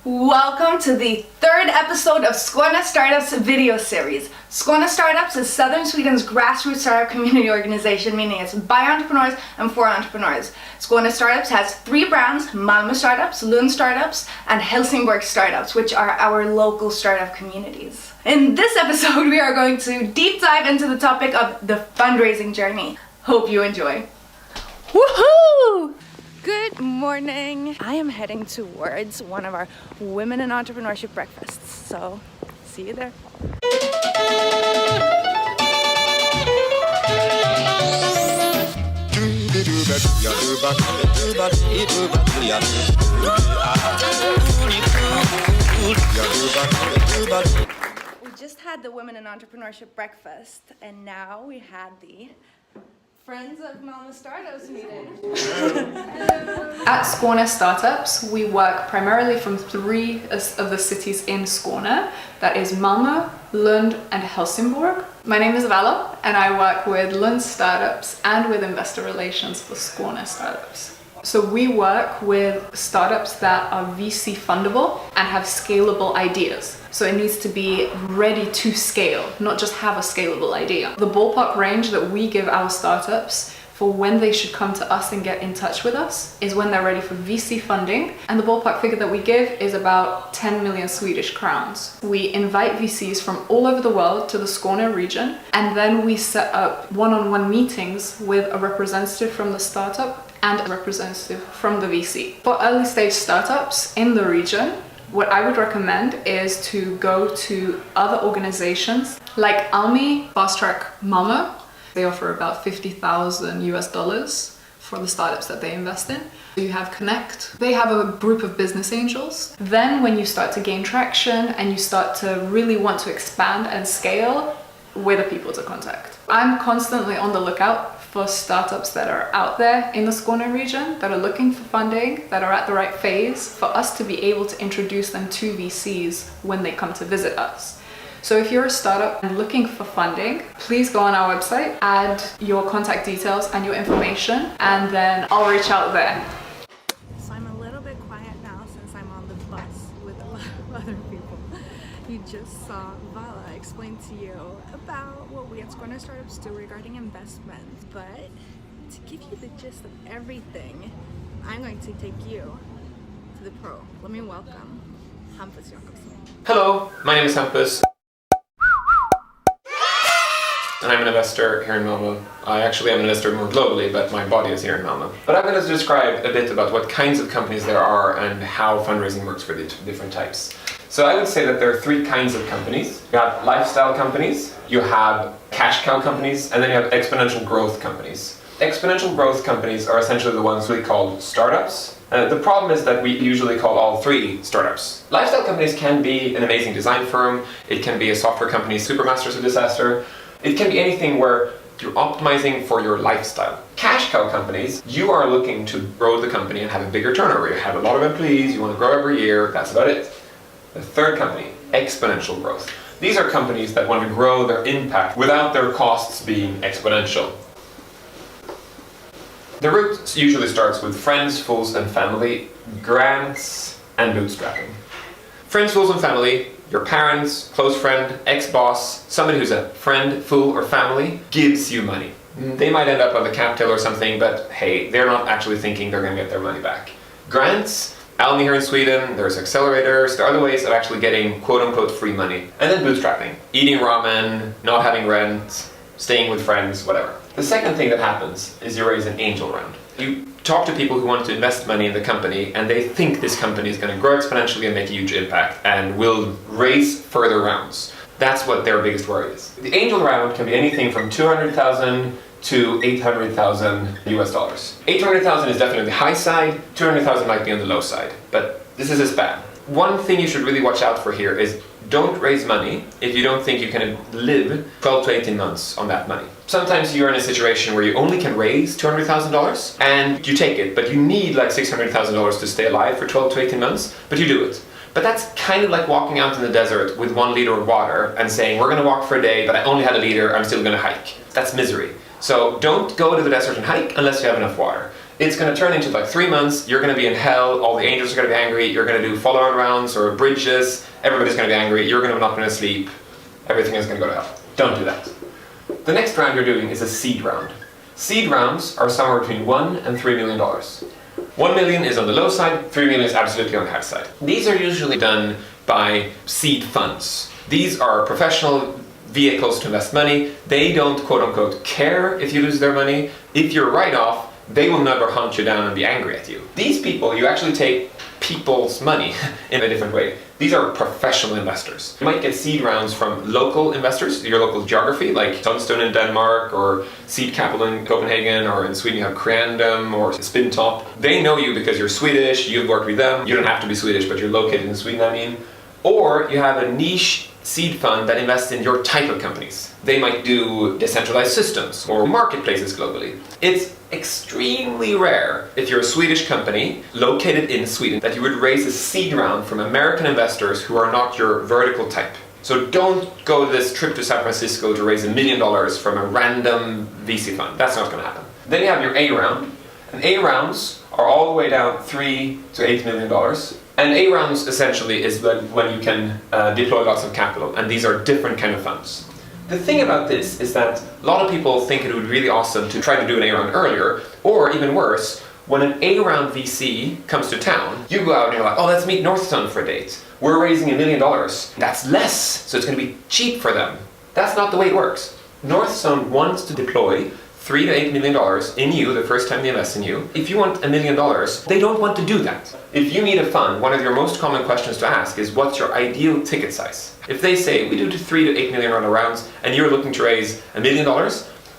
Welcome to the third episode of Skåne Startups video series. Skåne Startups is southern Sweden's grassroots startup community organization, meaning it's by entrepreneurs and for entrepreneurs. Skåne Startups has three brands: Malmö Startups, Lunds Startups, and Helsingborg Startups, which are our local startup communities. In this episode, we are going to deep dive into the topic of the fundraising journey. Hope you enjoy. Woohoo! Good morning. I am heading towards one of our Women in Entrepreneurship breakfasts, so see you there. We just had the Women in Entrepreneurship breakfast, and now we had the Friends of Malmö Startups meeting. At Skåne Startups, we work primarily from three of the cities in Skåne. That is Malmö, Lund, and Helsingborg. My name is Vala, and I work with Lund Startups and with investor relations for Skåne Startups. So we work with startups that are VC fundable and have scalable ideas. So it needs to be ready to scale, not just have a scalable idea. The ballpark range that we give our startups for when they should come to us and get in touch with us is when they're ready for VC funding. And the ballpark figure that we give is about 10 million Swedish crowns. We invite VCs from all over the world to the Skåne region, and then we set up one-on-one meetings with a representative from the startup and a representative from the VC. For early stage startups in the region, what I would recommend is to go to other organizations like Almi, Fast Track Malmö. They offer about $50,000 for the startups that they invest in. You have Connect. They have a group of business angels. Then when you start to gain traction and you start to really want to expand and scale, we're the people to contact. I'm constantly on the lookout for startups that are out there in the Skåne region, that are looking for funding, that are at the right phase, for us to be able to introduce them to VCs when they come to visit us. So if you're a startup and looking for funding, please go on our website, add your contact details and your information, and then I'll reach out there. So I'm a little bit quiet now since I'm on the bus with a lot of other people. You just saw Vala explain to you about what we at Skåne Startups do regarding investments, but to give you the gist of everything, I'm going to take you to the pro. Let me welcome Hampus Jakobsson. Hello, my name is Hampus, and I'm an investor here in Malmö. I actually am an investor more globally, but my body is here in Malmö. But I'm going to describe a bit about what kinds of companies there are and how fundraising works for the different types. So I would say that there are three kinds of companies. You have lifestyle companies, you have cash cow companies, and then you have exponential growth companies. Exponential growth companies are essentially the ones we call startups. The problem is that we usually call all three startups. Lifestyle companies can be an amazing design firm, it can be a software company, supermasters of disaster. It can be anything where you're optimizing for your lifestyle. Cash cow companies, you are looking to grow the company and have a bigger turnover. You have a lot of employees, you want to grow every year, that's about it. The third company, exponential growth. These are companies that want to grow their impact without their costs being exponential. The route usually starts with friends, fools and family, grants and bootstrapping. Friends, fools and family, your parents, close friend, ex-boss, somebody who's a friend, fool or family gives you money. They might end up on the cap table or something, but hey, they're not actually thinking they're going to get their money back. Grants, Almi here in Sweden, there's accelerators, there are other ways of actually getting quote-unquote free money. And then bootstrapping, eating ramen, not having rent, staying with friends, whatever. The second thing that happens is you raise an angel round. You talk to people who want to invest money in the company and they think this company is going to grow exponentially and make a huge impact and will raise further rounds. That's what their biggest worry is. The angel round can be anything from 200,000 to 800,000 US dollars. 800,000 is definitely the high side, 200,000 might be on the low side, but this is a span. One thing you should really watch out for here is don't raise money if you don't think you can live 12 to 18 months on that money. Sometimes you're in a situation where you only can raise $200,000 and you take it, but you need like $600,000 to stay alive for 12 to 18 months, but you do it. But that's kind of like walking out in the desert with 1 liter of water and saying, we're going to walk for a day, but I only had a liter, I'm still going to hike. That's misery. So don't go to the desert and hike unless you have enough water. It's going to turn into like 3 months, you're going to be in hell, all the angels are going to be angry, you're going to do follow-on rounds or bridges, everybody's going to be angry, you're not going to sleep, everything is going to go to hell. Don't do that. The next round you're doing is a seed round. Seed rounds are somewhere between $1 and $3 million. 1 million is on the low side, 3 million is absolutely on the high side. These are usually done by seed funds. These are professional vehicles to invest money. They don't quote unquote care if you lose their money. If you're right off, they will never hunt you down and be angry at you. These people, you actually take people's money in a different way. These are professional investors. You might get seed rounds from local investors, your local geography, like Sunstone in Denmark, or Seed Capital in Copenhagen, or in Sweden you have Creandum or Spintop. They know you because you're Swedish, you've worked with them. You don't have to be Swedish, but you're located in Sweden, I mean. Or you have a niche seed fund that invests in your type of companies. They might do decentralized systems or marketplaces globally. It's extremely rare, if you're a Swedish company located in Sweden, that you would raise a seed round from American investors who are not your vertical type. So don't go this trip to San Francisco to raise $1 million from a random VC fund. That's not going to happen. Then you have your A round, and A rounds are all the way down $3 to $8 million. And A rounds essentially is when you can deploy lots of capital, and these are different kind of funds. The thing about this is that a lot of people think it would be really awesome to try to do an A round earlier, or even worse, when an A round VC comes to town, you go out and you're like, oh, let's meet Northstone for a date. We're raising $1 million. That's less, so it's going to be cheap for them. That's not the way it works. Northstone wants to deploy $3 to $8 million in you the first time they invest in you. If you want $1 million, they don't want to do that. If you meet a fund, one of your most common questions to ask is, what's your ideal ticket size? If they say, we do $3 to $8 million rounds, and you're looking to raise $1 million,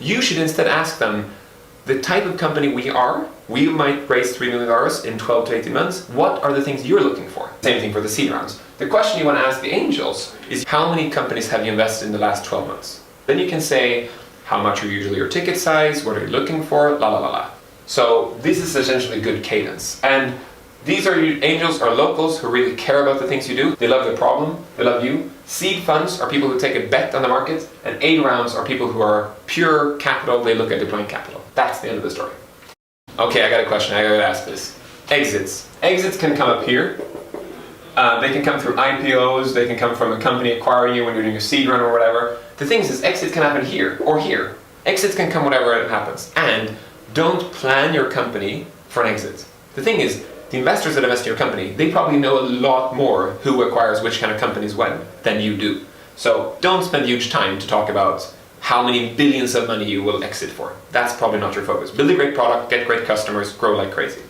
you should instead ask them, the type of company we are, we might raise $3 million in 12 to 18 months. What are the things you're looking for? Same thing for the seed rounds. The question you want to ask the angels is, how many companies have you invested in the last 12 months? Then you can say, how much are usually your ticket size? What are you looking for? La la la la. So this is essentially good cadence. And these are angels or locals who really care about the things you do. They love the problem. They love you. Seed funds are people who take a bet on the market. And A rounds are people who are pure capital. They look at deploying capital. That's the end of the story. Okay, I got a question. I got to ask this. Exits. Exits can come up here. They can come through IPOs. They can come from a company acquiring you when you're doing a seed run or whatever. The thing is, exits can happen here or here. Exits can come whatever it happens. And don't plan your company for an exit. The thing is, the investors that invest in your company, they probably know a lot more who acquires which kind of companies when than you do. So don't spend huge time to talk about how many billions of money you will exit for. That's probably not your focus. Build a great product, get great customers, grow like crazy.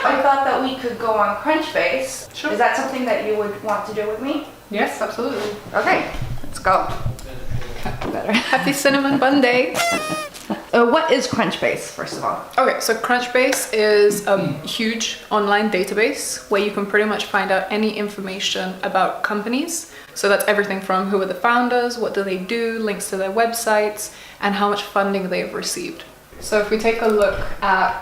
I thought that we could go on Crunchbase. Sure. Is that something that you would want to do with me? Yes, absolutely. Okay, let's go. Better. Happy Cinnamon Bun Day. What is Crunchbase, first of all? Okay, so Crunchbase is a huge online database where you can pretty much find out any information about companies. So that's everything from who are the founders, what do they do, links to their websites, and how much funding they've received. So if we take a look at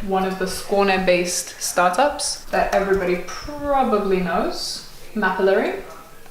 one of the Skåne-based startups that everybody probably knows, Mapillary.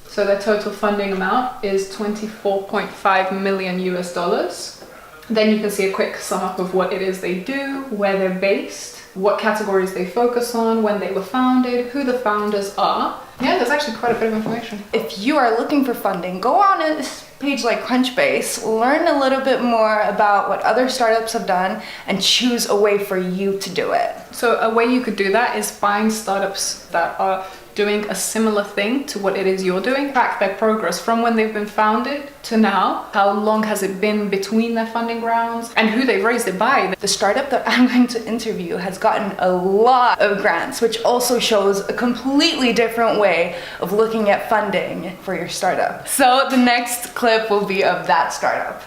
So their total funding amount is $24.5 million US. Then you can see a quick sum up of what it is they do, where they're based, what categories they focus on, when they were founded, who the founders are. Yeah, there's actually quite a bit of information. If you are looking for funding, go on a page like Crunchbase, learn a little bit more about what other startups have done, and choose a way for you to do it. So a way you could do that is find startups that are doing a similar thing to what it is you're doing, track their progress from when they've been founded to now, how long has it been between their funding rounds, and who they've raised it by. The startup that I'm going to interview has gotten a lot of grants, which also shows a completely different way of looking at funding for your startup. So the next clip will be of that startup.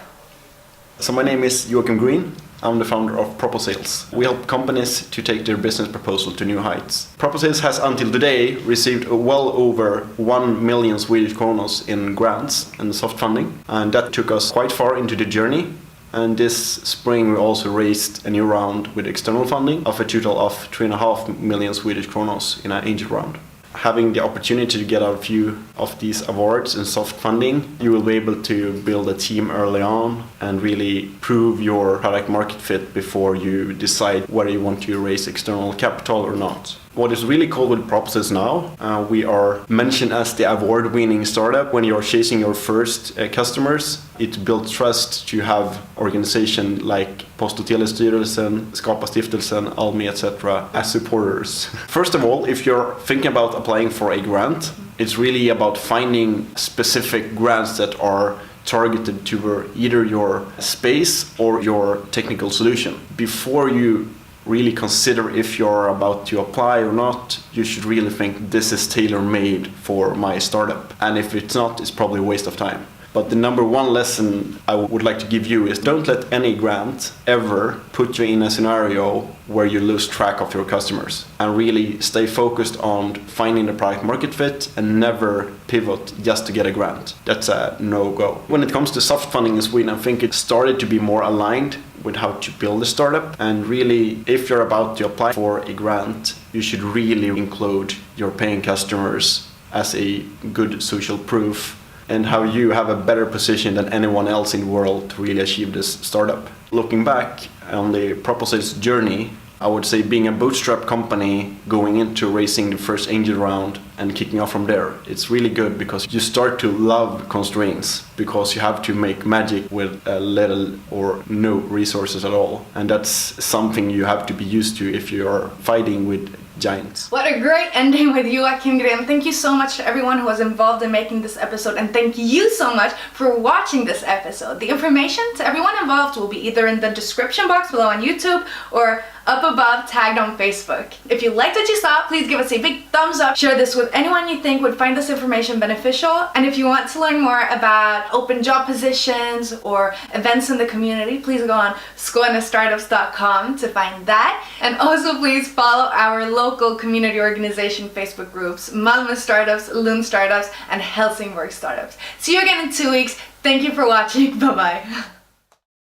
So my name is Joakim Green. I'm the founder of Proposales. We help companies to take their business proposal to new heights. Proposales has until today received well over 1 million Swedish kronos in grants and soft funding, and that took us quite far into the journey. And this spring we also raised a new round with external funding of a total of 3.5 million Swedish kronos in an angel round. Having the opportunity to get a few of these awards and soft funding, you will be able to build a team early on and really prove your product market fit before you decide whether you want to raise external capital or not. What is really cool with Proposals now, we are mentioned as the award-winning startup when you're chasing your first customers. It builds trust to have organizations like Post- och telestyrelsen, Skapa stiftelsen, Almi, etc. as supporters. First of all, if you're thinking about applying for a grant, it's really about finding specific grants that are targeted to either your space or your technical solution. Before you really consider if you're about to apply or not, you should really think this is tailor-made for my startup. And if it's not, it's probably a waste of time. But the number one lesson I would like to give you is don't let any grant ever put you in a scenario where you lose track of your customers, and really stay focused on finding the product market fit and never pivot just to get a grant. That's a no-go. When it comes to soft funding in Sweden, I think it started to be more aligned with how to build a startup. And really, if you're about to apply for a grant, you should really include your paying customers as a good social proof and how you have a better position than anyone else in the world to really achieve this startup. Looking back on the Proposals journey, I would say being a bootstrap company going into raising the first angel round and kicking off from there, it's really good because you start to love constraints because you have to make magic with little or no resources at all. And that's something you have to be used to if you are fighting with giants. What a great ending with Joakim Gren. Thank you so much to everyone who was involved in making this episode, and thank you so much for watching this episode. The information to everyone involved will be either in the description box below on YouTube or up above tagged on Facebook. If you liked what you saw, please give us a big thumbs up. Share this with anyone you think would find this information beneficial. And if you want to learn more about open job positions or events in the community, please go on skånestartups.com to find that. And also please follow our local community organization Facebook groups, Malmö Startups, Lunds Startups, and Helsingborg Startups. See you again in 2 weeks. Thank you for watching. Bye-bye.